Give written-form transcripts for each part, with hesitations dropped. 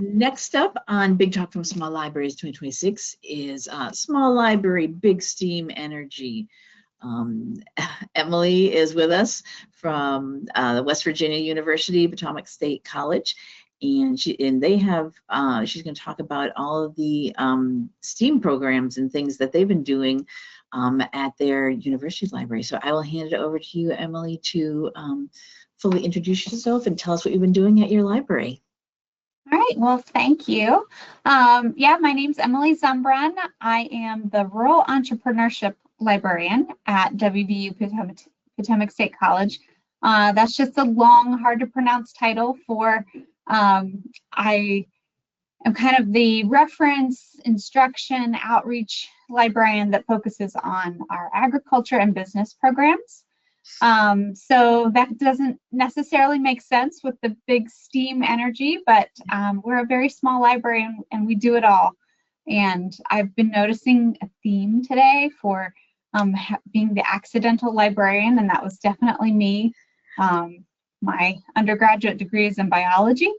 Next up on Big Talk from Small Libraries 2026 is Small Library, Big Steam Energy. Emily is with us from the West Virginia University, Potomac State College, and she's going to talk about all of the STEAM programs and things that they've been doing at their university library. So I will hand it over to you, Emily, to fully introduce yourself and tell us what you've been doing at your library. All right, well, thank you. Yeah, my name's Emily Zumbrun. I am the Rural Entrepreneurship Librarian at WVU Potomac State College. That's just a long, hard to pronounce title for, I am kind of the reference, instruction, outreach librarian that focuses on our agriculture and business programs. So that doesn't necessarily make sense with the big STEAM energy, but we're a very small library and we do it all. And I've been noticing a theme today for being the accidental librarian, and that was definitely me. My undergraduate degree is in biology,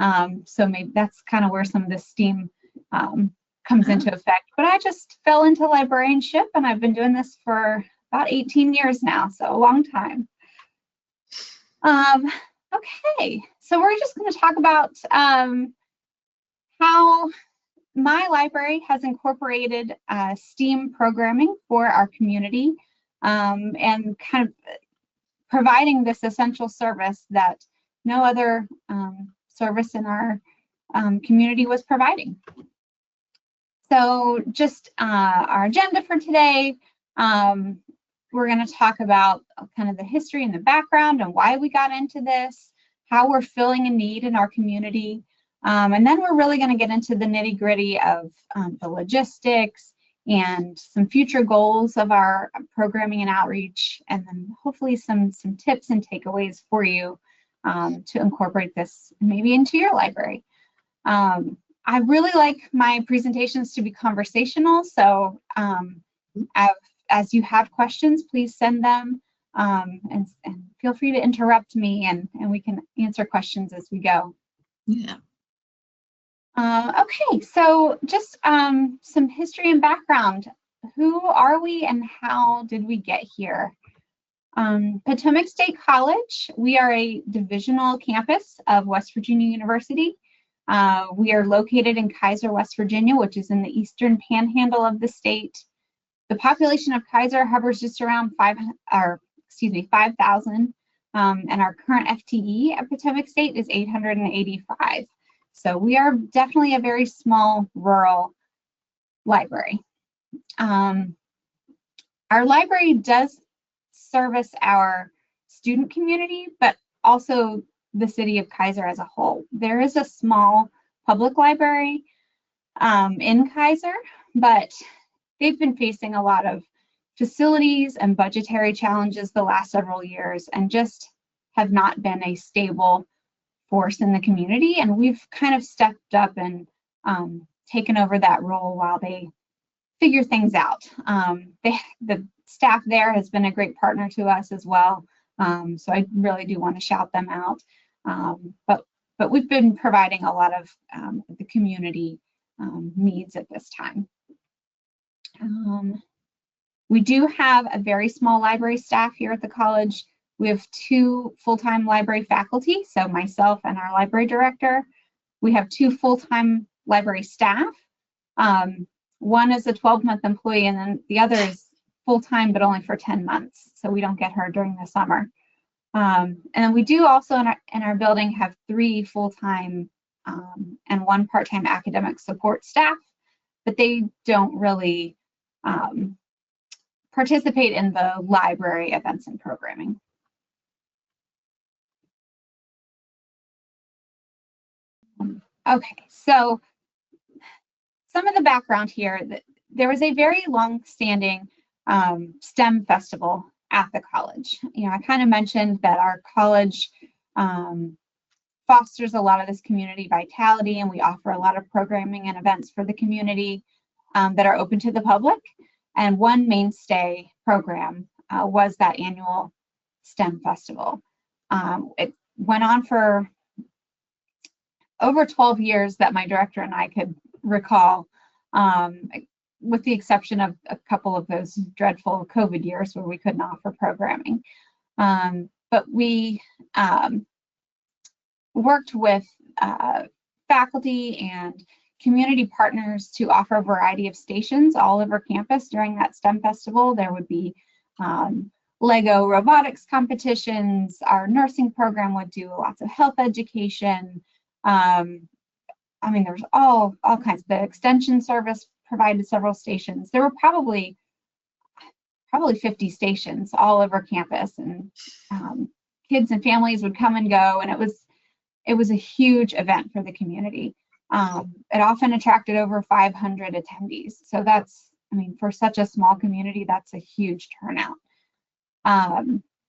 so maybe that's kind of where some of this STEAM comes into effect. But I just fell into librarianship, and I've been doing this for about 18 years now, so a long time. Okay, so we're just going to talk about how my library has incorporated STEAM programming for our community and kind of providing this essential service that no other service in our community was providing. So just our agenda for today, we're going to talk about kind of the history and the background and why we got into this, how we're filling a need in our community, and then we're really going to get into the nitty-gritty of the logistics and some future goals of our programming and outreach, and then hopefully some tips and takeaways for you to incorporate this maybe into your library. I really like my presentations to be conversational, so as you have questions, please send them and feel free to interrupt me and we can answer questions as we go. Yeah. Okay, so just some history and background. Who are we and how did we get here? Potomac State College, we are a divisional campus of West Virginia University. We are located in Kaiser, West Virginia, which is in the eastern panhandle of the state. The population of Kaiser hovers just around 5,000, and our current FTE at Potomac State is 885. So we are definitely a very small rural library. Our library does service our student community, but also the city of Kaiser as a whole. There is a small public library in Kaiser, but they've been facing a lot of facilities and budgetary challenges the last several years and just have not been a stable force in the community. And we've kind of stepped up and taken over that role while they figure things out. The staff there has been a great partner to us as well. So I really do want to shout them out. But we've been providing a lot of the community needs at this time. We do have a very small library staff here at the college. We have 2 full-time library faculty, so myself and our library director. We have 2 full-time library staff. One is a 12-month employee, and then the other is full-time, but only for 10 months, so we don't get her during the summer. And we do also in our building have 3 full-time and 1 part-time academic support staff, but they don't really participate in the library events and programming. Okay, so some of the background here, there was a very long-standing STEM festival at the college. You know, I kind of mentioned that our college fosters a lot of this community vitality, and we offer a lot of programming and events for the community that are open to the public. And one mainstay program was that annual STEM festival. It went on for over 12 years that my director and I could recall, with the exception of a couple of those dreadful COVID years where we couldn't offer programming. But we worked with faculty and community partners to offer a variety of stations all over campus during that STEM festival. There would be Lego robotics competitions. Our nursing program would do lots of health education. I mean, there's all kinds. The extension service provided several stations. There were probably 50 stations all over campus, and kids and families would come and go, and it was a huge event for the community. It often attracted over 500 attendees. So that's, I mean, for such a small community, that's a huge turnout.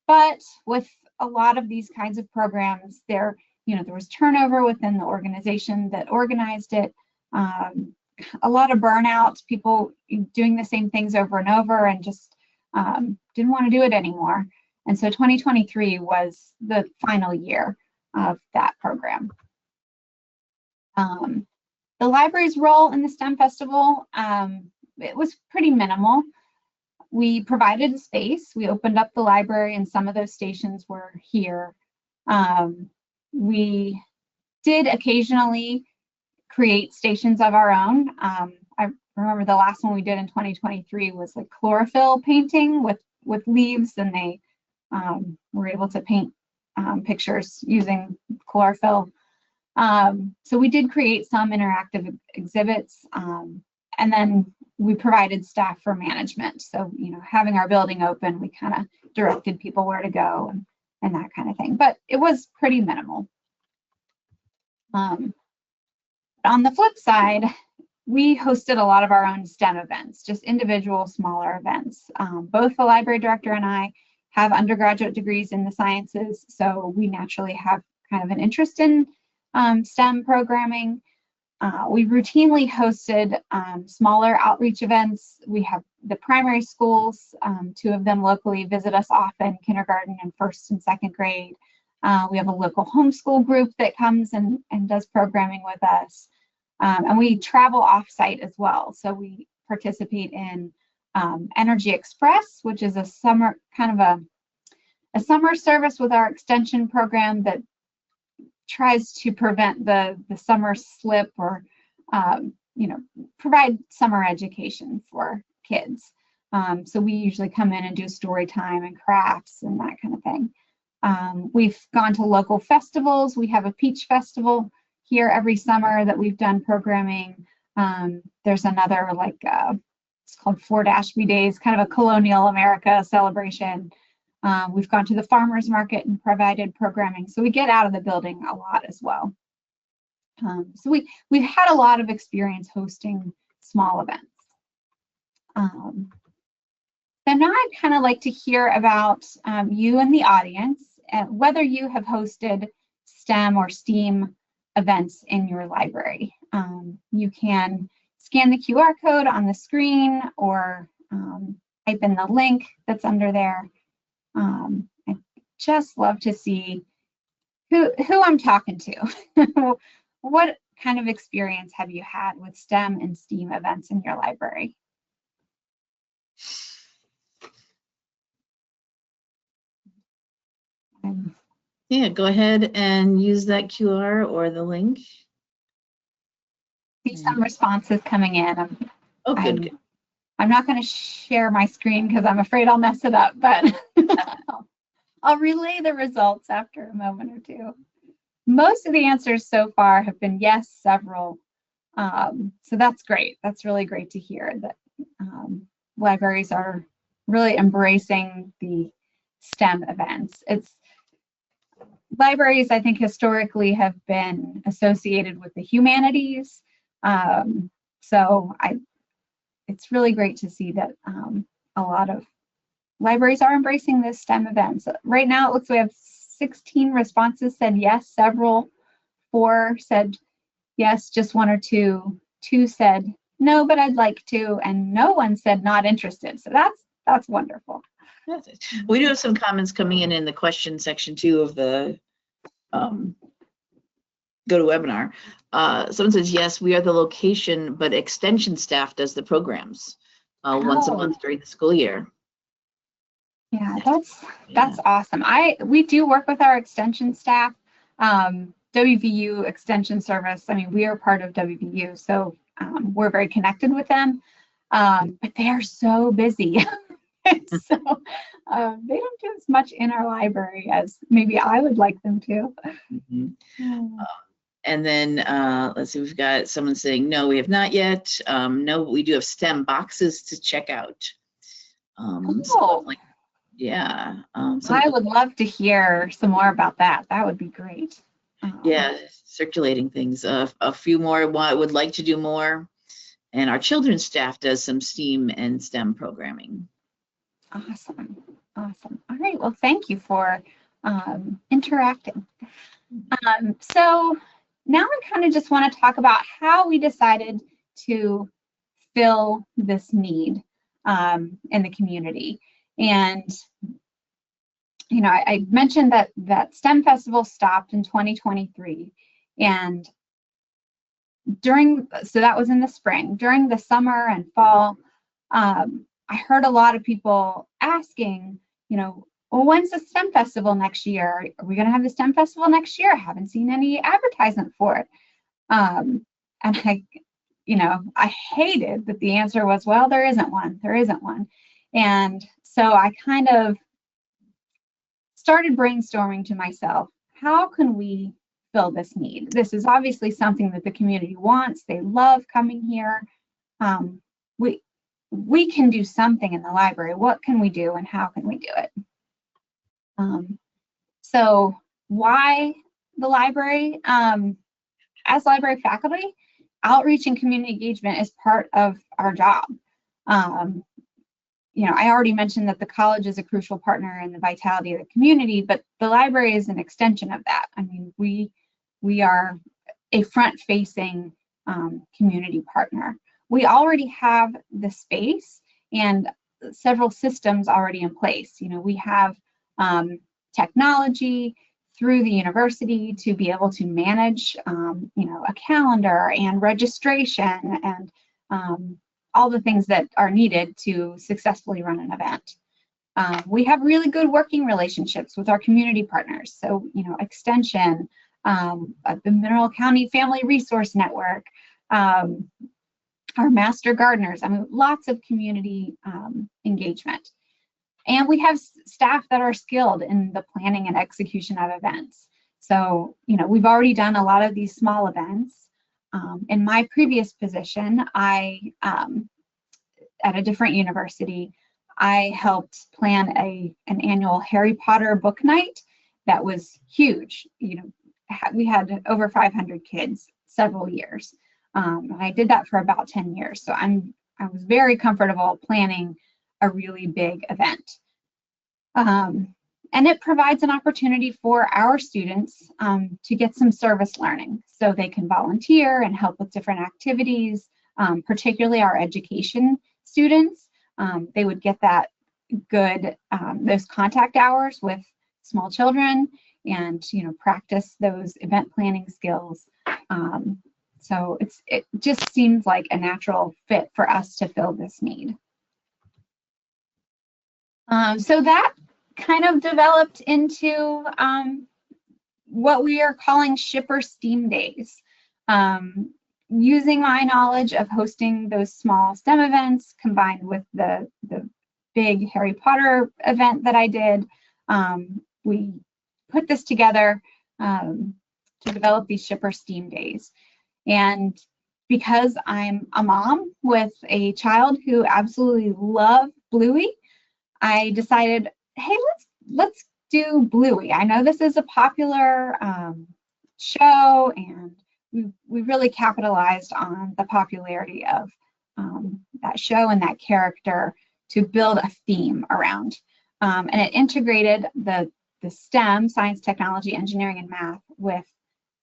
But with a lot of these kinds of programs, there was turnover within the organization that organized it, a lot of burnout, people doing the same things over and over and just didn't want to do it anymore. And so 2023 was the final year of that program. The library's role in the STEM Festival, it was pretty minimal. We provided a space, we opened up the library, and some of those stations were here. We did occasionally create stations of our own. I remember the last one we did in 2023 was like chlorophyll painting with leaves, and they were able to paint pictures using chlorophyll. So we did create some interactive exhibits, and then we provided staff for management. So, having our building open, we kind of directed people where to go and that kind of thing, but it was pretty minimal. On the flip side, we hosted a lot of our own STEM events, just individual smaller events. Both the library director and I have undergraduate degrees in the sciences, so we naturally have kind of an interest in STEM programming. We routinely hosted smaller outreach events. We have the primary schools, 2 of them locally, visit us often, kindergarten and 1st and 2nd grade. We have a local homeschool group that comes and does programming with us. And we travel off-site as well. So we participate in Energy Express, which is a summer a summer service with our extension program that tries to prevent the summer slip or provide summer education for kids. So we usually come in and do story time and crafts and that kind of thing. We've gone to local festivals. We have a peach festival here every summer that we've done programming. There's another it's called Fort Ashby Days, kind of a colonial America celebration. We've gone to the farmers market and provided programming. So we get out of the building a lot as well. So we've had a lot of experience hosting small events. Then I'd kind of like to hear about you and the audience, whether you have hosted STEM or STEAM events in your library. You can scan the QR code on the screen or type in the link that's under there. I'd just love to see who I'm talking to. What kind of experience have you had with STEM and STEAM events in your library? Yeah, go ahead and use that QR or the link. See some responses coming in. Good. I'm not going to share my screen because I'm afraid I'll mess it up, but I'll relay the results after a moment or two. Most of the answers so far have been yes, several. So that's great. That's really great to hear that libraries are really embracing the STEM events. Libraries, I think, historically have been associated with the humanities. So it's really great to see that a lot of libraries are embracing this STEM events. Right now, it looks like we have 16 responses said yes, several, 4 said yes, just 1 or 2. 2 said no, but I'd like to, and no one said not interested. So that's wonderful. We do have some comments coming in the question section too of the GoToWebinar. Someone says, yes, we are the location, but extension staff does the programs once a month during the school year. Yeah, that's awesome. We do work with our extension staff, WVU Extension Service. I mean, we are part of WVU, so we're very connected with them, but they are so busy. So they don't do as much in our library as maybe I would like them to. And then let's see, we've got someone saying, no, we have not yet. No, but we do have STEM boxes to check out. So like, yeah. I would love to hear some more about that. That would be great. Yeah, circulating things. A few more would like to do more. And our children's staff does some STEAM and STEM programming. Awesome. Awesome. All right. Well, thank you for interacting. So now I kind of just want to talk about how we decided to fill this need in the community. And, you know, I mentioned that STEM Festival stopped in 2023. And so that was in the spring. During the summer and fall, I heard a lot of people asking, you know, well, when's the STEM Festival next year? Are we going to have the STEM Festival next year? I haven't seen any advertisement for it. And I hated that the answer was, well, there isn't one. There isn't one. And so I kind of started brainstorming to myself, how can we fill this need? This is obviously something that the community wants. They love coming here. We can do something in the library. What can we do and how can we do it? So why the library? As library faculty, outreach and community engagement is part of our job. I already mentioned that the college is a crucial partner in the vitality of the community, but the library is an extension of that. I mean, we are a front-facing community partner. We already have the space and several systems already in place. You know, we have technology through the university to be able to manage, a calendar and registration and all the things that are needed to successfully run an event. We have really good working relationships with our community partners. So, Extension, the Mineral County Family Resource Network, our master gardeners. I mean, lots of community engagement. And we have staff that are skilled in the planning and execution of events. So, we've already done a lot of these small events. In my previous position, at a different university, I helped plan an annual Harry Potter book night that was huge. We had over 500 kids several years. And I did that for about 10 years. So I was very comfortable planning a really big event. And it provides an opportunity for our students to get some service learning so they can volunteer and help with different activities, particularly our education students. They would get that good, those contact hours with small children and, practice those event planning skills. So it just seems like a natural fit for us to fill this need. So that kind of developed into what we are calling Shipper STEAM Days. Using my knowledge of hosting those small STEM events combined with the big Harry Potter event that I did, we put this together to develop these Shipper STEAM Days. And because I'm a mom with a child who absolutely loved Bluey, I decided, hey, let's do Bluey. I know this is a popular show, and we really capitalized on the popularity of that show and that character to build a theme around. And it integrated the STEM, science, technology, engineering, and math with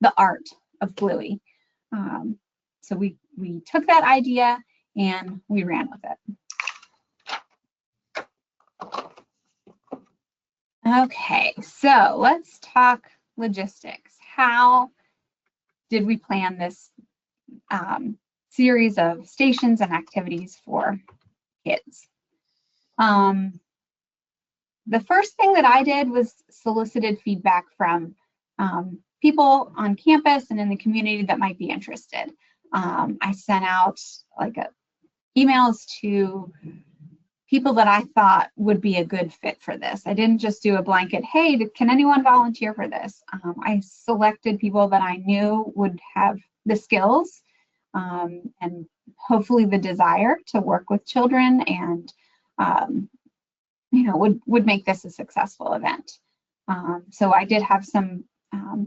the art of Bluey. So we took that idea and we ran with it. Okay, so let's talk logistics. How did we plan this series of stations and activities for kids. The first thing that I did was solicited feedback from people on campus and in the community that might be interested. I sent out like emails to people that I thought would be a good fit for this. I didn't just do a blanket, hey, can anyone volunteer for this? I selected people that I knew would have the skills and hopefully the desire to work with children and would make this a successful event. So I did have some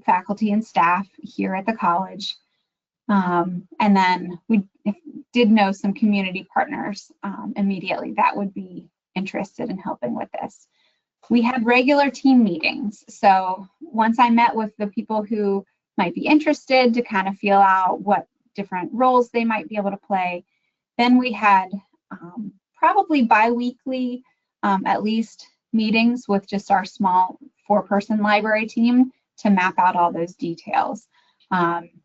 faculty and staff here at the college. And then we did know some community partners immediately that would be interested in helping with this. We had regular team meetings. So once I met with the people who might be interested to kind of feel out what different roles they might be able to play, then we had probably bi-weekly at least meetings with just our small 4-person library team to map out all those details.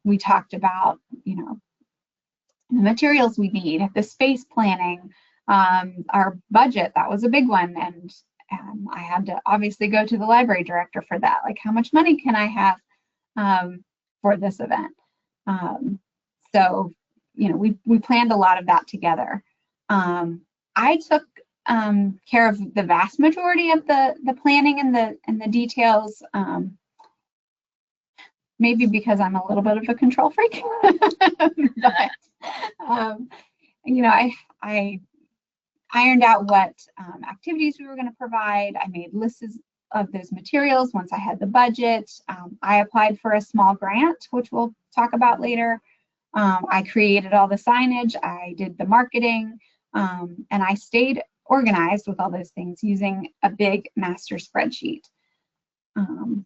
We talked about, the materials we need, the space planning, our budget, that was a big one. And I had to obviously go to the library director for that. Like, how much money can I have for this event? So, we planned a lot of that together. I took care of the vast majority of the planning and the details. Maybe because I'm a little bit of a control freak, but I ironed out what activities we were going to provide. I made lists of those materials once I had the budget. I applied for a small grant, which we'll talk about later. I created all the signage. I did the marketing, and I stayed organized with all those things using a big master spreadsheet,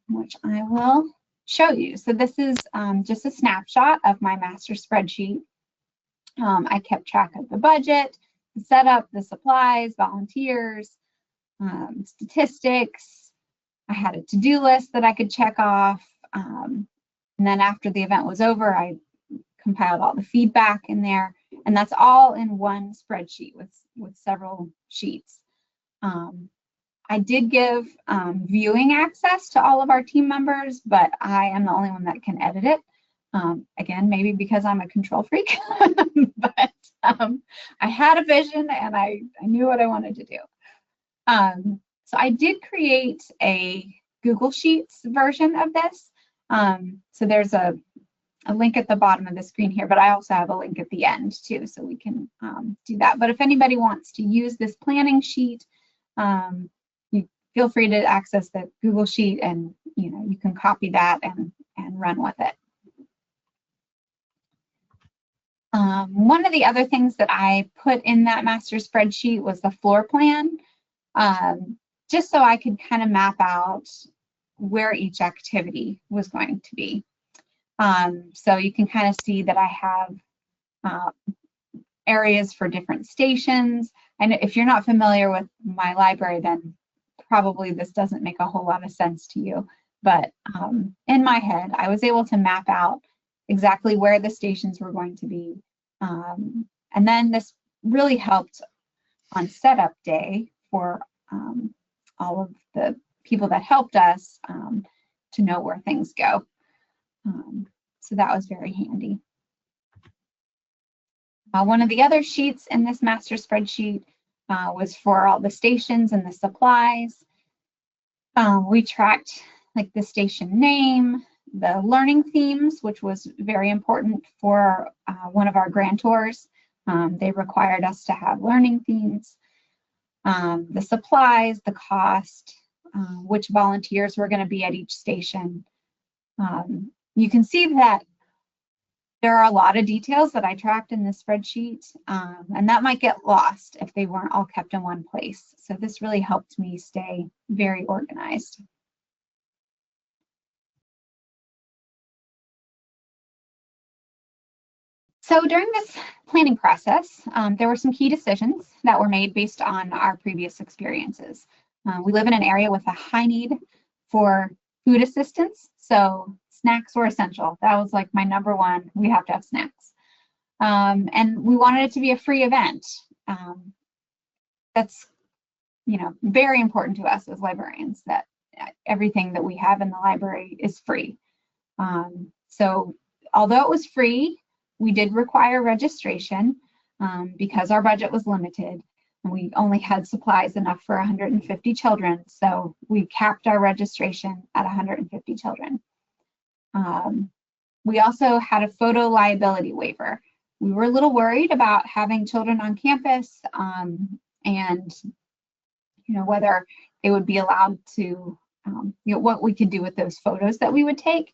which I will show you. So this is just a snapshot of my master spreadsheet. I kept track of the budget, the setup, the supplies, volunteers, statistics. I had a to-do list that I could check off. And then after the event was over, I compiled all the feedback in there. And that's all in one spreadsheet with several sheets. I did give viewing access to all of our team members, but I am the only one that can edit it. Again, maybe because I'm a control freak, but I had a vision and I knew what I wanted to do. So I did create a Google Sheets version of this. So there's a link at the bottom of the screen here, but I also have a link at the end too, so we can do that. But if anybody wants to use this planning sheet, you feel free to access the Google Sheet, and you can copy that and run with it. One of the other things that I put in that master spreadsheet was the floor plan, just so I could kind of map out where each activity was going to be. So you can kind of see that I have areas for different stations. And if you're not familiar with my library, then probably this doesn't make a whole lot of sense to you. But in my head, I was able to map out exactly where the stations were going to be. And then this really helped on setup day for all of the people that helped us to know where things go. So that was very handy. One of the other sheets in this master spreadsheet was for all the stations and the supplies. We tracked like the station name, the learning themes, which was very important for one of our grantors. They required us to have learning themes, the supplies, the cost, which volunteers were going to be at each station. You can see that there are a lot of details that I tracked in this spreadsheet, and that might get lost if they weren't all kept in one place. So this really helped me stay very organized. So during this planning process, there were some key decisions that were made based on our previous experiences. We live in an area with a high need for food assistance, so snacks were essential. That was like my number one. We have to have snacks. And we wanted it to be a free event. That's, you know, very important to us as librarians, that everything that we have in the library is free. So although it was free, we did require registration because our budget was limited. And we only had supplies enough for 150 children. So we capped our registration at 150 children. We also had a photo liability waiver. We were a little worried about having children on campus and, you know, whether they would be allowed to, you know, what we could do with those photos that we would take.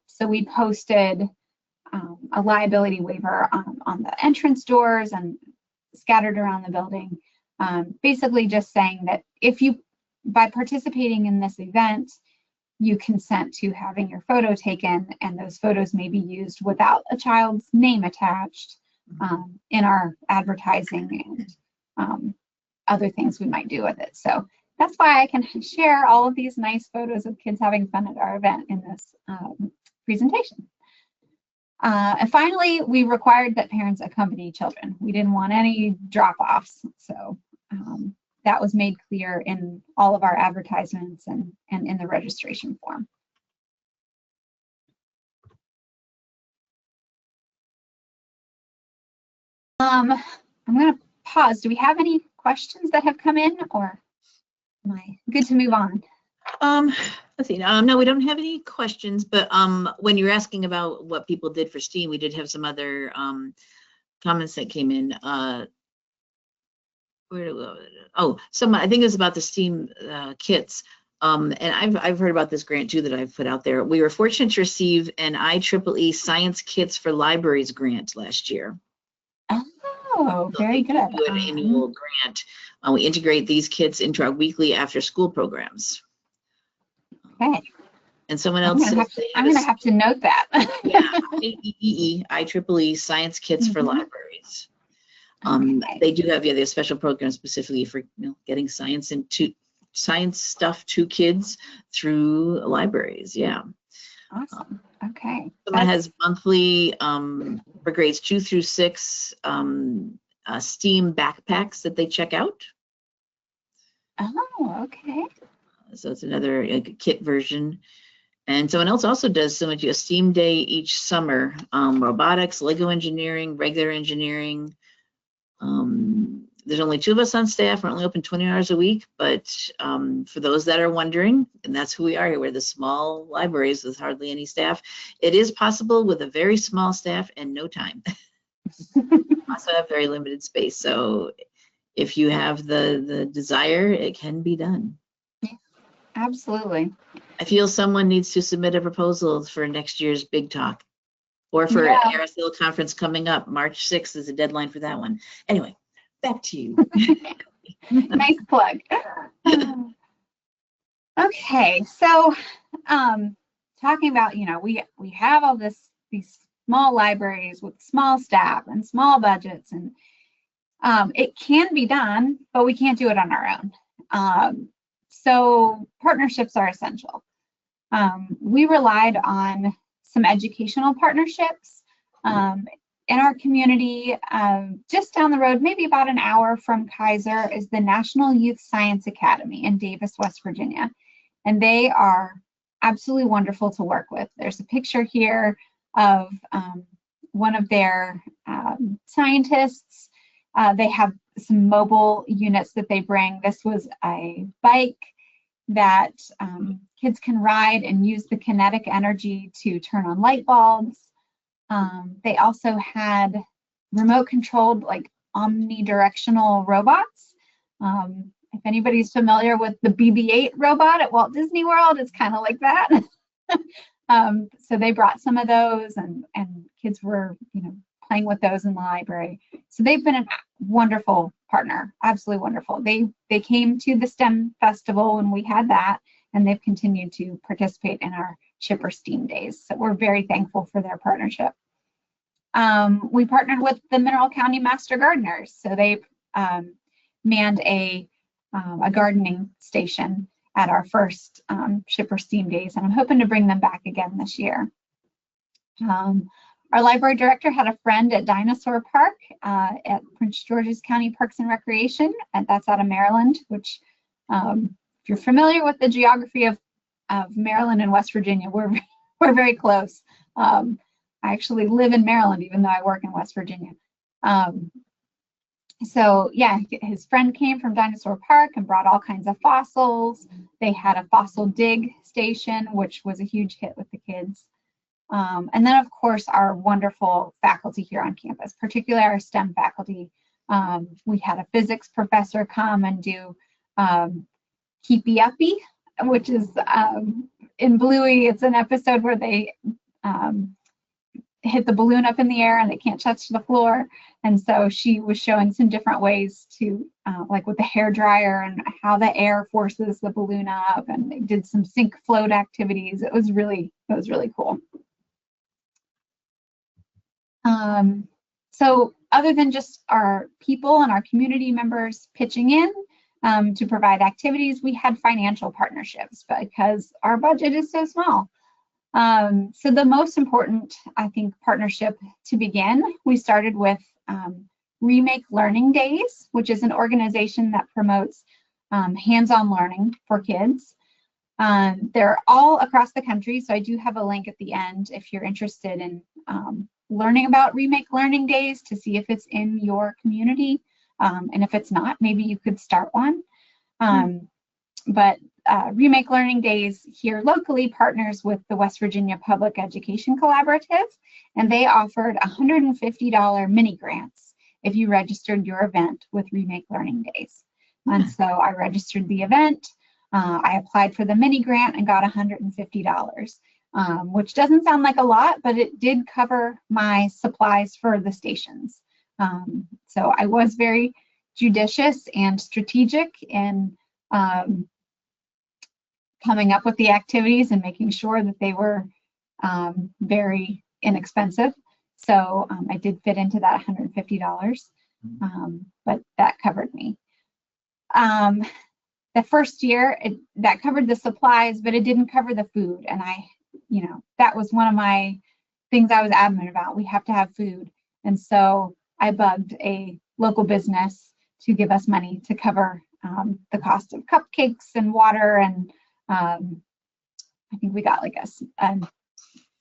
So we posted a liability waiver on the entrance doors and scattered around the building, basically just saying that if you, by participating in this event, you consent to having your photo taken, and those photos may be used without a child's name attached in our advertising and other things we might do with it. So that's why I can share all of these nice photos of kids having fun at our event in this presentation. And finally, we required that parents accompany children. We didn't want any drop-offs, so that was made clear in all of our advertisements and in the registration form. I'm going to pause. Do we have any questions that have come in, or am I good to move on? Let's see. No, we don't have any questions, but when you're asking about what people did for STEAM, we did have some other comments that came in. Oh, I think it was about the STEAM kits. And I've heard about this grant too that I've put out there. We were fortunate to receive an IEEE Science Kits for Libraries grant last year. Oh, very good. Do an annual grant. We integrate these kits into our weekly after-school programs. Okay. And someone else says I'm going to have to note that. Yeah, IEEE Science Kits for Libraries. Okay. They do have they have special programs specifically for getting science stuff to kids through libraries. Yeah. Awesome. Okay. Someone has monthly for grades 2 through 6 STEAM backpacks that they check out. Oh, okay. So it's another kit version. And someone else also does a STEAM day each summer. Robotics, Lego engineering, regular engineering. There's only 2 of us on staff. We're only open 20 hours a week, but for those that are wondering, and that's who we are here, we're the small libraries with hardly any staff. It is possible with a very small staff and no time. Also have very limited space. So if you have the desire, it can be done. Absolutely. I feel someone needs to submit a proposal for next year's Big Talk, or for an RSL conference coming up. March 6th is the deadline for that one. Anyway, back to you. Nice plug. Okay, so talking about, we have all these small libraries with small staff and small budgets, and it can be done, but we can't do it on our own. So partnerships are essential. We relied on some educational partnerships in our community. Just down the road, maybe about an hour from Kaiser, is the National Youth Science Academy in Davis, West Virginia. And they are absolutely wonderful to work with. There's a picture here of one of their scientists. They have some mobile units that they bring. This was a bike that kids can ride and use the kinetic energy to turn on light bulbs. They also had remote controlled, like, omnidirectional robots. If anybody's familiar with the BB-8 robot at Walt Disney World, it's kind of like that. So they brought some of those, and kids were, playing with those in the library. So they've been a wonderful partner, absolutely wonderful. They came to the STEM festival when we had that, and they've continued to participate in our Chipper STEAM days. So we're very thankful for their partnership. We partnered with the Mineral County Master Gardeners. So they manned a gardening station, at our first Shipper STEAM Days, and I'm hoping to bring them back again this year. Our library director had a friend at Dinosaur Park at Prince George's County Parks and Recreation, and that's out of Maryland, which if you're familiar with the geography of Maryland and West Virginia, we're very close. I actually live in Maryland, even though I work in West Virginia. So yeah, his friend came from Dinosaur Park and brought all kinds of fossils. They had a fossil dig station, which was a huge hit with the kids. And then of course our wonderful faculty here on campus, particularly our STEM faculty. We had a physics professor come and do Keepy Uppy, which is in Bluey, it's an episode where they hit the balloon up in the air and they can't touch the floor. And so she was showing some different ways to, like with the hair dryer and how the air forces the balloon up, and they did some sink float activities. It was really cool. So other than just our people and our community members pitching in to provide activities, we had financial partnerships because our budget is so small. So the most important, I think, partnership to begin, we started with Remake Learning Days, which is an organization that promotes hands-on learning for kids. They're all across the country, so I do have a link at the end if you're interested in learning about Remake Learning Days to see if it's in your community. And if it's not, maybe you could start one. But Remake Learning Days here locally partners with the West Virginia Public Education Collaborative, and they offered $150 mini grants if you registered your event with Remake Learning Days. And so I registered the event, I applied for the mini grant and got $150, which doesn't sound like a lot, but it did cover my supplies for the stations. So I was very judicious and strategic in coming up with the activities and making sure that they were very inexpensive. So I did fit into that $150, but that covered me. The first year, that covered the supplies, but it didn't cover the food. And that was one of my things I was adamant about. We have to have food. And so I bugged a local business to give us money to cover the cost of cupcakes and water. And I think we got like a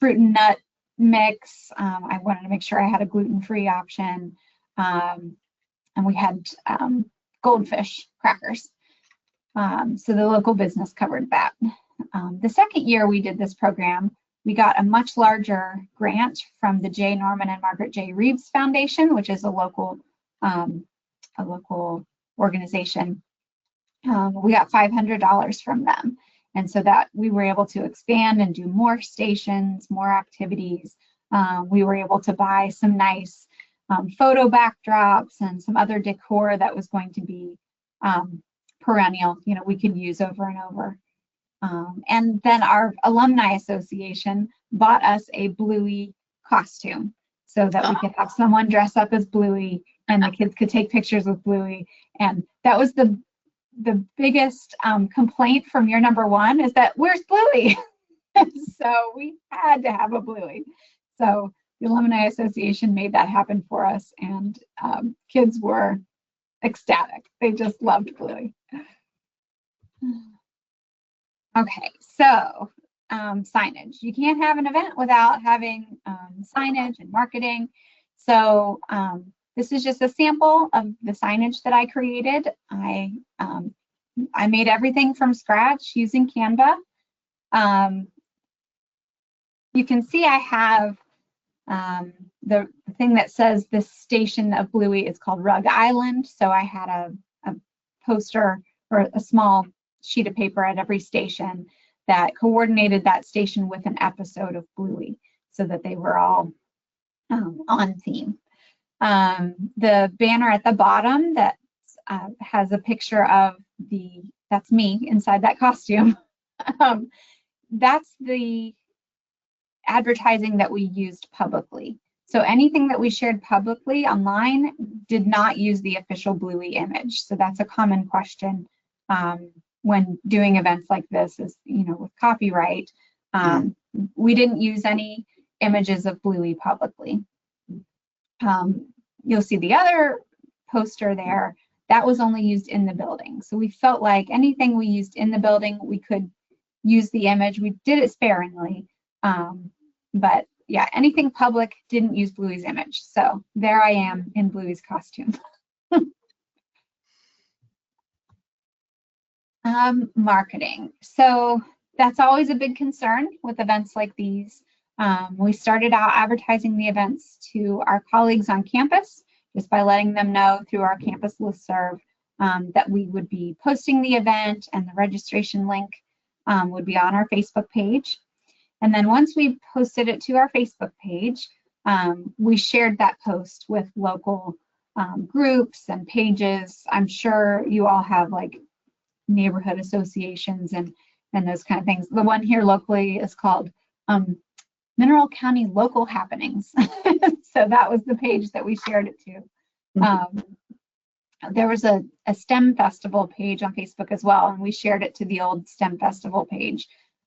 fruit and nut mix. I wanted to make sure I had a gluten-free option. And we had goldfish crackers. So the local business covered that. The second year we did this program, we got a much larger grant from the J. Norman and Margaret J. Reeves Foundation, which is a local organization. We got $500 from them. And so that we were able to expand and do more stations, more activities. We were able to buy some nice photo backdrops and some other decor that was going to be perennial, we could use over and over. And then our alumni association bought us a Bluey costume so that we could have someone dress up as Bluey and the kids could take pictures with Bluey. And that was the biggest complaint from year number one, is that where's Bluey? So we had to have a Bluey. So the alumni association made that happen for us, and kids were ecstatic. They just loved Bluey. Okay, so signage. You can't have an event without having signage and marketing. So this is just a sample of the signage that I created. I made everything from scratch using Canva. You can see I have the thing that says this station of Bluey is called Rug Island. So I had a poster or a small sheet of paper at every station that coordinated that station with an episode of Bluey so that they were all on theme. The banner at the bottom that has a picture of that's me inside that costume. That's the advertising that we used publicly. So anything that we shared publicly online did not use the official Bluey image. So that's a common question when doing events like this is, with copyright, we didn't use any images of Bluey publicly. You'll see the other poster there, that was only used in the building. So we felt like anything we used in the building, we could use the image. We did it sparingly, but yeah, anything public didn't use Bluey's image. So there I am in Bluey's costume. Marketing. So that's always a big concern with events like these. We started out advertising the events to our colleagues on campus, just by letting them know through our campus listserv that we would be posting the event, and the registration link would be on our Facebook page. And then once we posted it to our Facebook page, we shared that post with local groups and pages. I'm sure you all have like neighborhood associations and those kind of things. The one here locally is called Mineral County Local Happenings. So that was the page that we shared it to. There was a STEM festival page on Facebook as well, and we shared it to the old STEM festival page.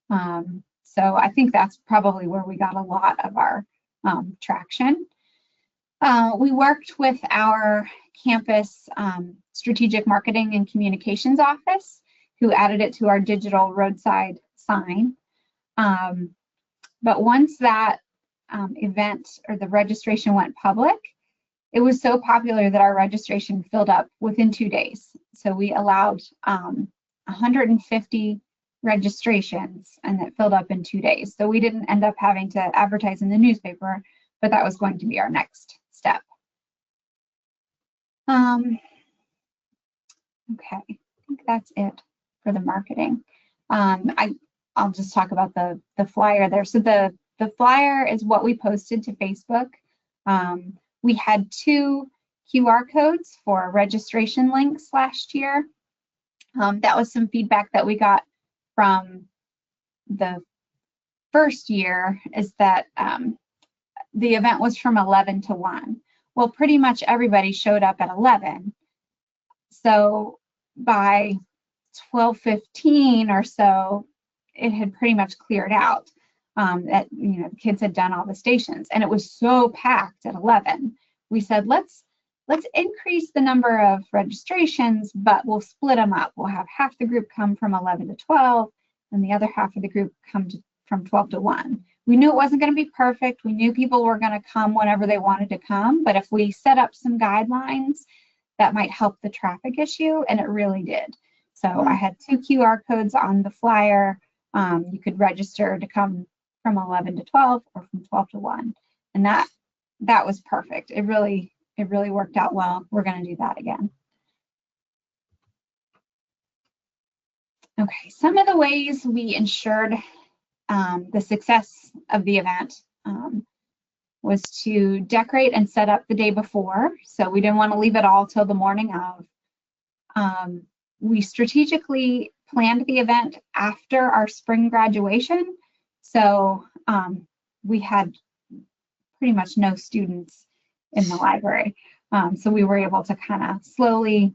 So I think that's probably where we got a lot of our traction. We worked with our campus strategic marketing and communications office, who added it to our digital roadside sign. But once that event or the registration went public, it was so popular that our registration filled up within 2 days. So we allowed 150 registrations, and it filled up in 2 days. So we didn't end up having to advertise in the newspaper, but that was going to be our next step. Okay, I think that's it for the marketing. I'll just talk about the flyer there. So the flyer is what we posted to Facebook. We had 2 QR codes for registration links last year. That was some feedback that we got from the first year, is that the event was from 11 to 1. Well, pretty much everybody showed up at 11. So by 12:15 or so, it had pretty much cleared out. That the kids had done all the stations, and it was so packed at 11. We said, let's increase the number of registrations, but we'll split them up. We'll have half the group come from 11 to 12, and the other half of the group come from 12 to 1. We knew it wasn't going to be perfect. We knew people were going to come whenever they wanted to come, but if we set up some guidelines, that might help the traffic issue, and it really did. So I had 2 QR codes on the flyer. You could register to come from 11 to 12 or from 12 to 1, and that was perfect. It really worked out well. We're going to do that again. Okay, some of the ways we ensured the success of the event was to decorate and set up the day before. So we didn't want to leave it all till the morning of. We strategically planned the event after our spring graduation. So we had pretty much no students in the library. So we were able to kind of slowly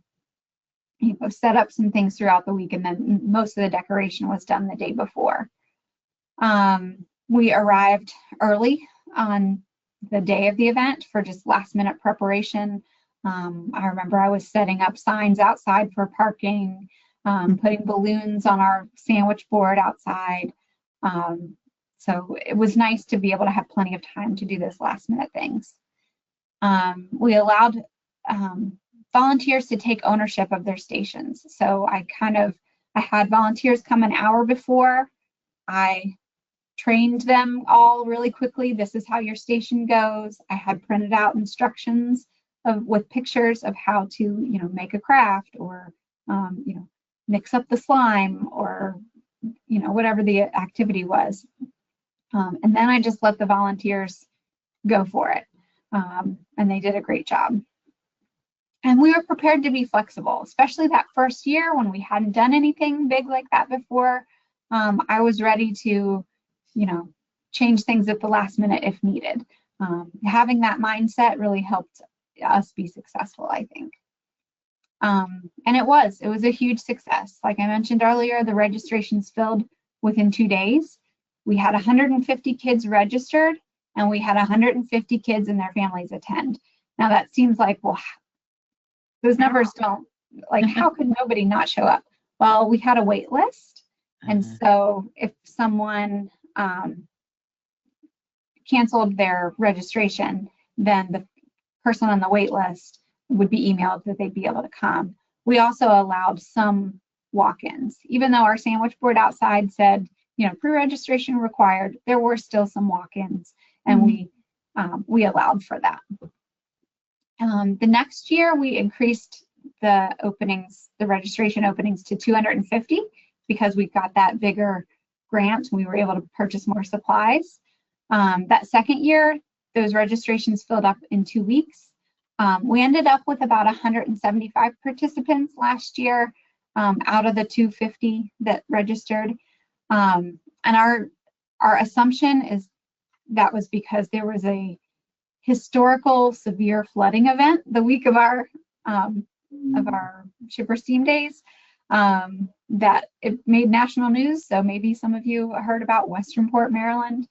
set up some things throughout the week, and then most of the decoration was done the day before. We arrived early on the day of the event for just last minute preparation. I remember I was setting up signs outside for parking, putting balloons on our sandwich board outside. So it was nice to be able to have plenty of time to do those last minute things. We allowed volunteers to take ownership of their stations. So I had volunteers come an hour before. I trained them all really quickly. This is how your station goes. I had printed out instructions with pictures of how to, make a craft, or, mix up the slime, or, whatever the activity was. And then I just let the volunteers go for it. And they did a great job. And we were prepared to be flexible, especially that first year when we hadn't done anything big like that before. I was ready to, change things at the last minute if needed. Having that mindset really helped us be successful, I think. And it was a huge success. Like I mentioned earlier, the registrations filled within 2 days. We had 150 kids registered, and we had 150 kids and their families attend. Now that seems like, well, those numbers don't, like, how could nobody not show up? Well, we had a wait list. And so if someone canceled their registration, then the person on the wait list would be emailed that they'd be able to come. We also allowed some walk-ins. Even though our sandwich board outside said, you know, pre-registration required, there were still some walk-ins, and we allowed for that. The next year, we increased the openings, the registration openings, to 250 because we got that bigger grant. We were able to purchase more supplies. That second year, those registrations filled up in 2 weeks. We ended up with about 175 participants last year out of the 250 that registered. And our assumption is that was because there was a historical severe flooding event the week of our Shipper Steam Days that it made national news. So maybe some of you heard about Westernport, Maryland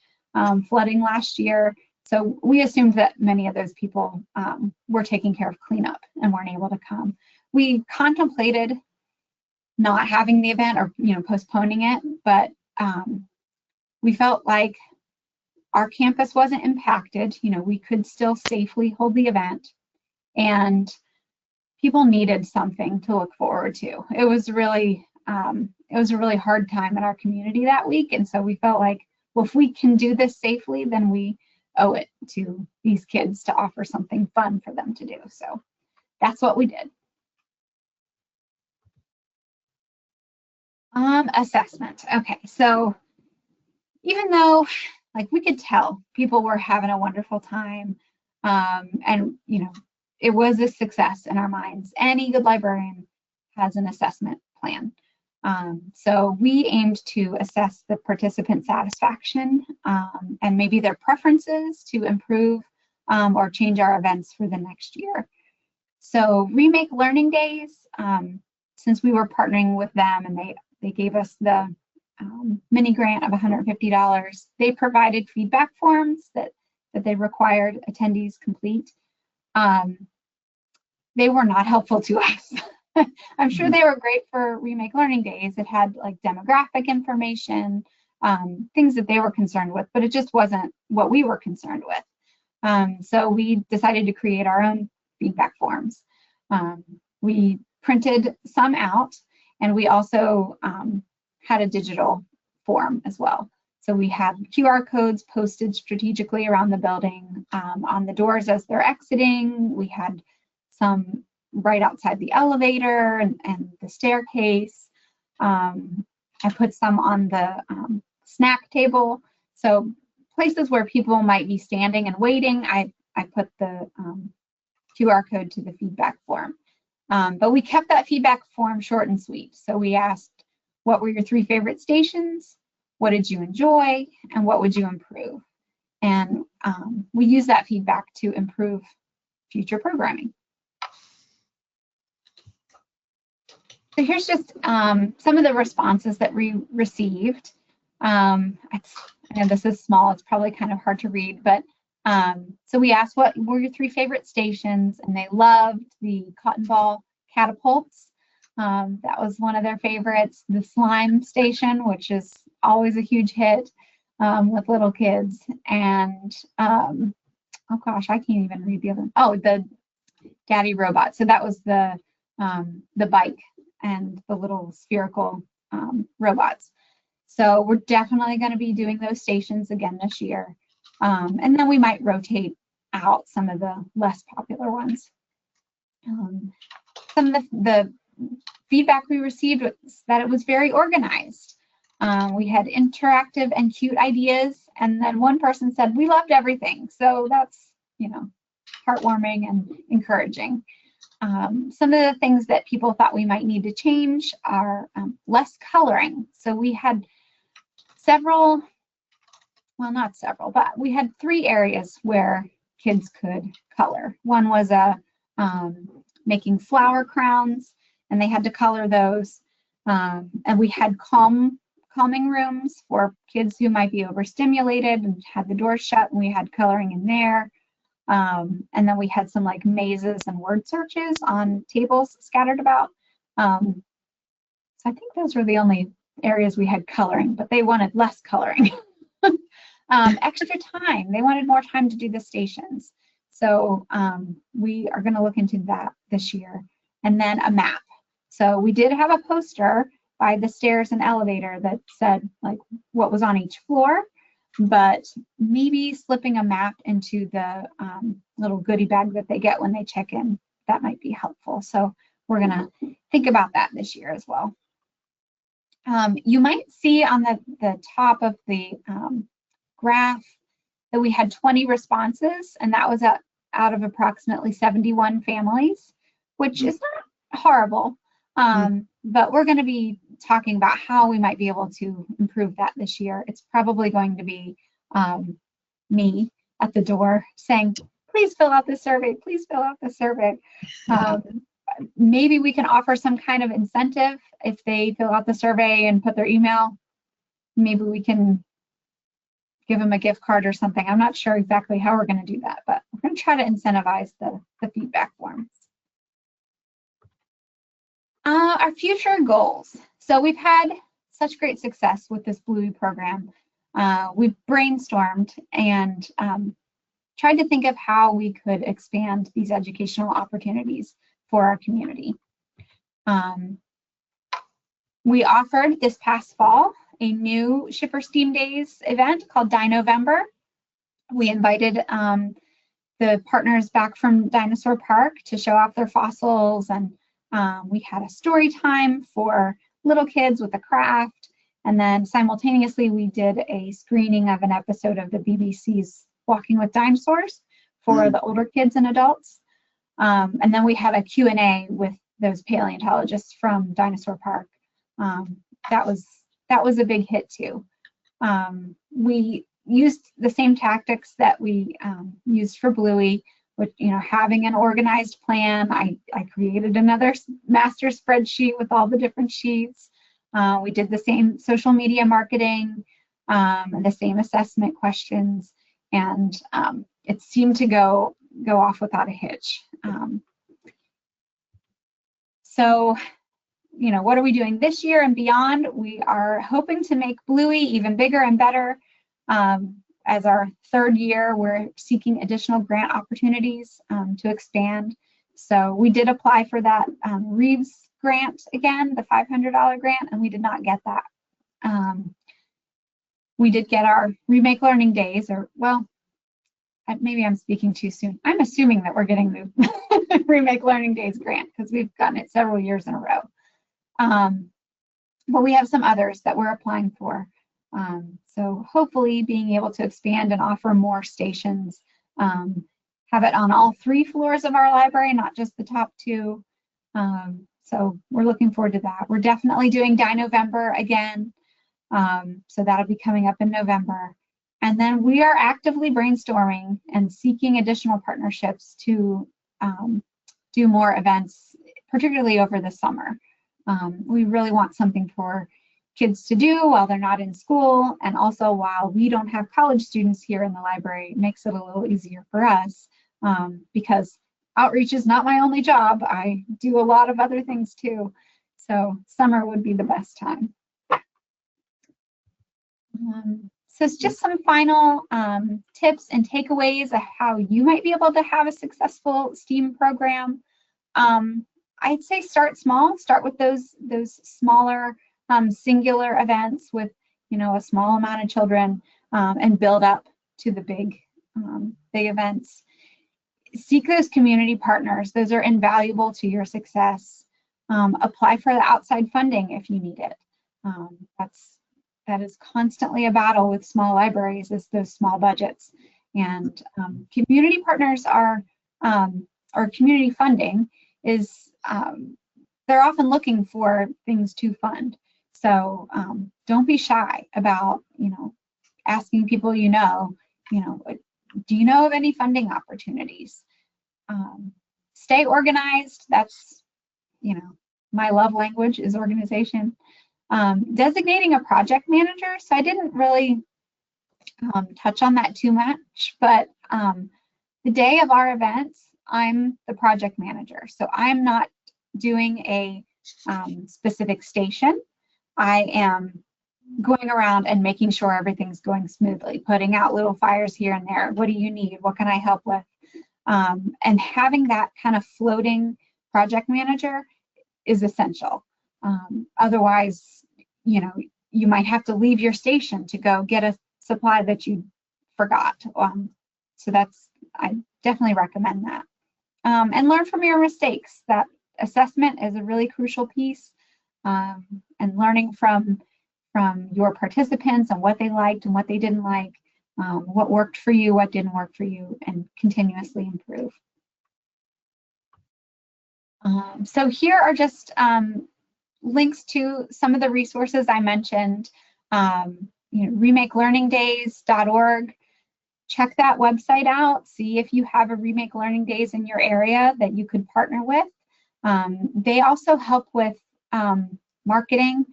flooding last year. So we assumed that many of those people were taking care of cleanup and weren't able to come. We contemplated not having the event or, you know, postponing it, but we felt like our campus wasn't impacted. You know, we could still safely hold the event, and people needed something to look forward to. It was really a really hard time in our community that week, and so we felt like, well, if we can do this safely, then we owe it to these kids to offer something fun for them to do. So that's what we did. Assessment. Okay, so even though, like, we could tell people were having a wonderful time, and, you know, it was a success in our minds. Any good librarian has an assessment plan. So we aimed to assess the participant satisfaction and maybe their preferences to improve or change our events for the next year. So Remake Learning Days, since we were partnering with them and they gave us the mini grant of $150, they provided feedback forms that they required attendees complete. They were not helpful to us. I'm sure they were great for Remake Learning Days. It had like demographic information, things that they were concerned with, but it just wasn't what we were concerned with. So we decided to create our own feedback forms. We printed some out, and we also had a digital form as well. So we have QR codes posted strategically around the building, on the doors as they're exiting. We had some right outside the elevator and the staircase. I put some on the snack table. So places where people might be standing and waiting, I put the QR code to the feedback form. But we kept that feedback form short and sweet. So we asked, what were your 3 favorite stations? What did you enjoy? And what would you improve? And we use that feedback to improve future programming. So here's just some of the responses that we received. I know this is small, it's probably kind of hard to read, but so we asked what were your 3 favorite stations, and they loved the cotton ball catapults. That was one of their favorites. The slime station, which is always a huge hit with little kids. And oh gosh, I can't even read the other. Oh, the Daddy Robot. So that was the bike and the little spherical robots. So we're definitely going to be doing those stations again this year. And then we might rotate out some of the less popular ones. Some of the feedback we received was that it was very organized. We had interactive and cute ideas, and then one person said, we loved everything. So that's, you know, heartwarming and encouraging. Some of the things that people thought we might need to change are less coloring. So we had several, well, not several, but we had 3 areas where kids could color. One was a making flower crowns, and they had to color those. And we had calming rooms for kids who might be overstimulated, and had the doors shut, and we had coloring in there. And then we had some like mazes and word searches on tables scattered about. So I think those were the only areas we had coloring, but they wanted less coloring. Extra time. They wanted more time to do the stations. So we are going to look into that this year. And then a map. So we did have a poster by the stairs and elevator that said like what was on each floor, but maybe slipping a map into the little goodie bag that they get when they check in, that might be helpful. So we're going to think about that this year as well. You might see on the top of the graph that we had 20 responses, and that was out of approximately 71 families, which is not horrible, but we're going to be talking about how we might be able to improve that this year. It's probably going to be me at the door saying, please fill out this survey, please fill out this survey. Maybe we can offer some kind of incentive if they fill out the survey and put their email. Maybe we can give them a gift card or something. I'm not sure exactly how we're going to do that, but we're going to try to incentivize the feedback forms. Our future goals. So we've had such great success with this Bluey program. We've brainstormed and tried to think of how we could expand these educational opportunities for our community. We offered this past fall a new Shipper STEAM Days event called Di-November. We invited the partners back from Dinosaur Park to show off their fossils, and we had a story time for little kids with a craft, and then simultaneously we did a screening of an episode of the BBC's Walking with Dinosaurs for the older kids and adults. And then we had a Q&A with those paleontologists from Dinosaur Park. That was a big hit too. We used the same tactics that we used for Bluey, with having an organized plan. I created another master spreadsheet with all the different sheets. We did the same social media marketing, and the same assessment questions, and it seemed to go off without a hitch. So, what are we doing this year and beyond? We are hoping to make Bluey even bigger and better. As our third year, we're seeking additional grant opportunities to expand. So we did apply for that Reeves grant again, the $500 grant, and we did not get that. We did get our Remake Learning Days, or well, maybe I'm speaking too soon. I'm assuming that we're getting the Remake Learning Days grant because we've gotten it several years in a row. But we have some others that we're applying for. So hopefully being able to expand and offer more stations, have it on all 3 floors of our library, not just the top 2. So we're looking forward to that. We're definitely doing Di-November again. So that'll be coming up in November. And then we are actively brainstorming and seeking additional partnerships to do more events, particularly over the summer. We really want something for kids to do while they're not in school, and also while we don't have college students here in the library. It makes it a little easier for us because outreach is not my only job. I do a lot of other things too. So summer would be the best time. So it's just some final tips and takeaways of how you might be able to have a successful STEAM program. I'd say start small. Start with those smaller singular events with a small amount of children, and build up to the big events. Seek those community partners. Those are invaluable to your success. Apply for the outside funding if you need it. That is constantly a battle with small libraries, is those small budgets. And community partners or community funding is, they're often looking for things to fund. So don't be shy about, asking people, do you know of any funding opportunities? Stay organized. That's, you know, my love language is organization. Designating a project manager. So I didn't really touch on that too much, but the day of our events, I'm the project manager. So I'm not doing a specific station. I am going around and making sure everything's going smoothly, putting out little fires here and there. What do you need? What can I help with? And having that kind of floating project manager is essential. Otherwise, you know, you might have to leave your station to go get a supply that you forgot. So I definitely recommend that. And learn from your mistakes. That assessment is a really crucial piece. And learning from your participants and what they liked and what they didn't like, what worked for you, what didn't work for you, and continuously improve. So here are just links to some of the resources I mentioned. RemakeLearningDays.org. Check that website out. See if you have a Remake Learning Days in your area that you could partner with. They also help with marketing.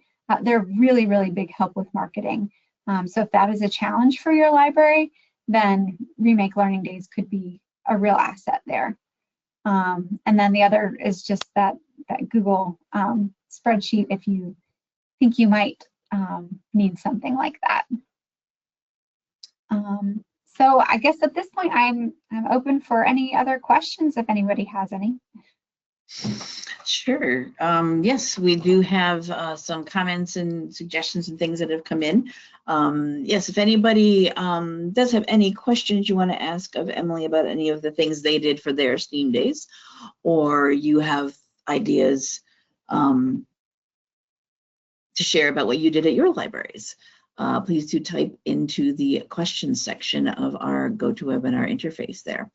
They're really, really big help with marketing. So if that is a challenge for your library, then Remake Learning Days could be a real asset there. And then the other is just that Google spreadsheet if you think you might need something like that. So I guess at this point I'm open for any other questions if anybody has any. Sure. Yes, we do have some comments and suggestions and things that have come in. Yes, if anybody does have any questions you want to ask of Emily about any of the things they did for their STEAM days, or you have ideas to share about what you did at your libraries, please do type into the questions section of our GoToWebinar interface there.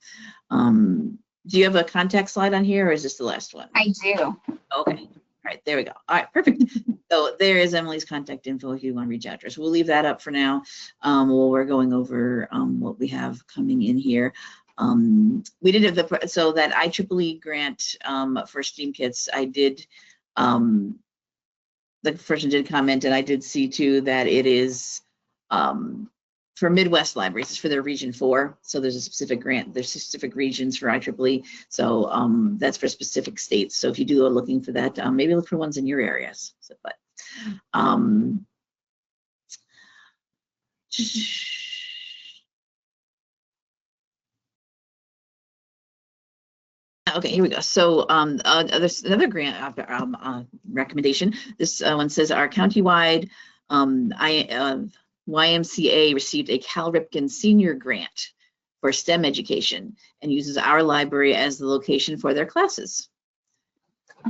Do you have a contact slide on here, or is this the last one? I do. Okay. All right, there we go. All right, perfect. So there is Emily's contact info if you want to reach out to us. We'll leave that up for now while we're going over what we have coming in here. We did have so that IEEE grant for STEAM kits. I did. The person did comment, and I did see too that it is for Midwest libraries. It's for their region 4. So there's a specific grant. There's specific regions for IEEE. So that's for specific states. So if you do go looking for that, maybe look for ones in your areas. So, but okay, here we go. So there's another grant recommendation. This one says our countywide YMCA received a Cal Ripken Senior Grant for STEM education and uses our library as the location for their classes.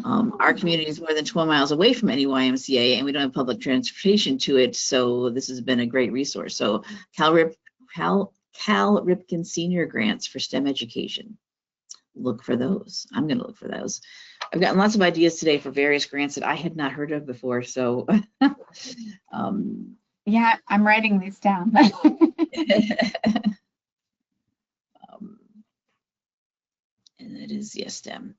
Our community is more than 12 miles away from any YMCA, and we don't have public transportation to it, so this has been a great resource. So Cal Ripken Senior Grants for STEM education. Look for those. I'm going to look for those. I've gotten lots of ideas today for various grants that I had not heard of before, so yeah, I'm writing these down. And it is yes, STEM.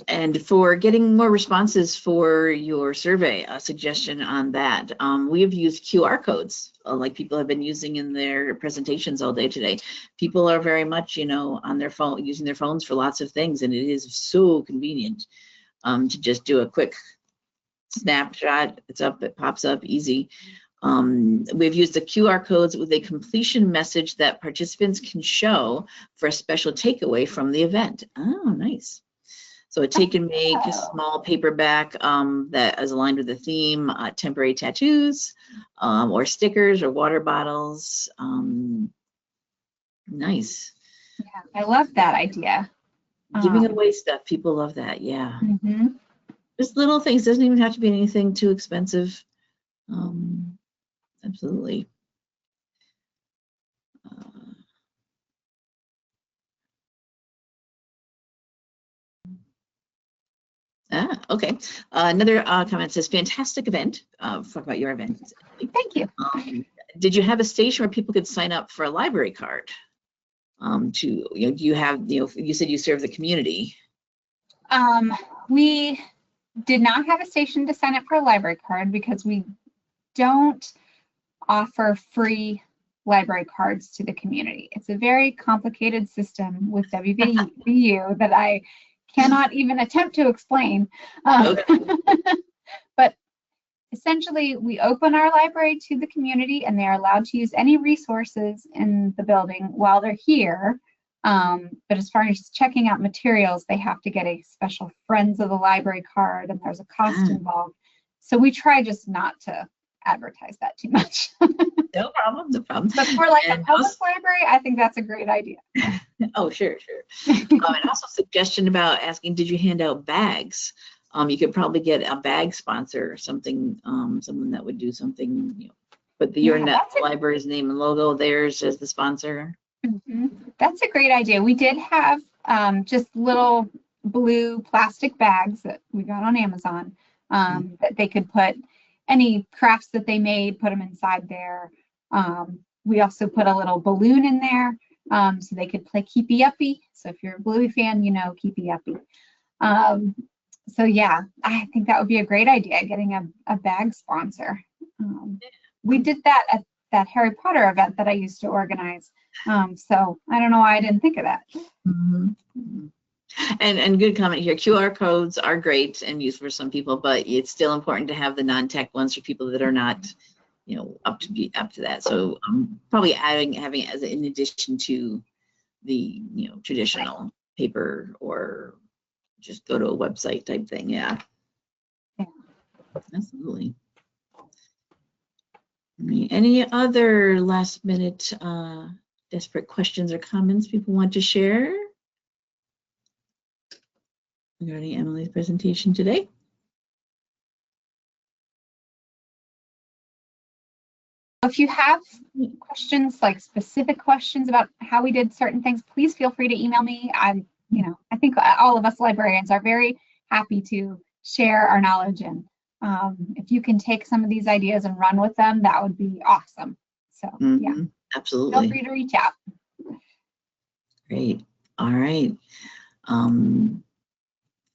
And for getting more responses for your survey, a suggestion on that, we have used QR codes like people have been using in their presentations all day today. People are very much, you know, on their phone, using their phones for lots of things, and it is so convenient to just do a quick snapshot. It's up, it pops up easy. We've used the QR codes with a completion message that participants can show for a special takeaway from the event. Oh, nice. So a take and make, a small paperback that is aligned with the theme, temporary tattoos, or stickers or water bottles. Nice. Yeah, I love that idea. Giving away stuff, people love that, yeah. Mm-hmm. Just little things, doesn't even have to be anything too expensive. Absolutely. Okay. Another comment says, fantastic event. Talk about your event. Thank you. Did you have a station where people could sign up for a library card? to, do you have, you said you serve the community. We did not have a station to sign up for a library card because we don't offer free library cards to the community. It's a very complicated system with WVU that I cannot even attempt to explain. Okay. But essentially, we open our library to the community and they are allowed to use any resources in the building while they're here. But as far as checking out materials, they have to get a special Friends of the Library card and there's a cost involved. So we try just not to advertise that too much. No problem, no problem. But for like a public library, I think that's a great idea. Oh, sure. And also suggestion about asking, did you hand out bags? You could probably get a bag sponsor or something, someone that would do something, put your library's name and logo theirs as the sponsor. That's a great idea. We did have just little blue plastic bags that we got on Amazon that they could put any crafts that they made, put them inside there. We also put a little balloon in there so they could play Keepy Uppy. So if you're a Bluey fan, Keepy Uppy. So yeah, I think that would be a great idea, getting a bag sponsor. We did that at that Harry Potter event that I used to organize. So I don't know why I didn't think of that. And good comment here. QR codes are great and used for some people, but it's still important to have the non-tech ones for people that are not, up to that. So probably having it as in addition to the traditional paper or just go to a website type thing. Yeah. Absolutely. Any other last minute desperate questions or comments people want to share regarding Emily's presentation today? If you have questions, like specific questions about how we did certain things, please feel free to email me. I think all of us librarians are very happy to share our knowledge, and if you can take some of these ideas and run with them, that would be awesome. So yeah, absolutely. Feel free to reach out. Great. All right.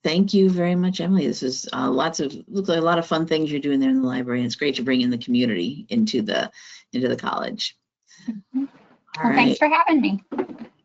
Thank you very much, Emily. This is looks like a lot of fun things you're doing there in the library. And it's great to bring in the community into the college. Well, thanks for having me.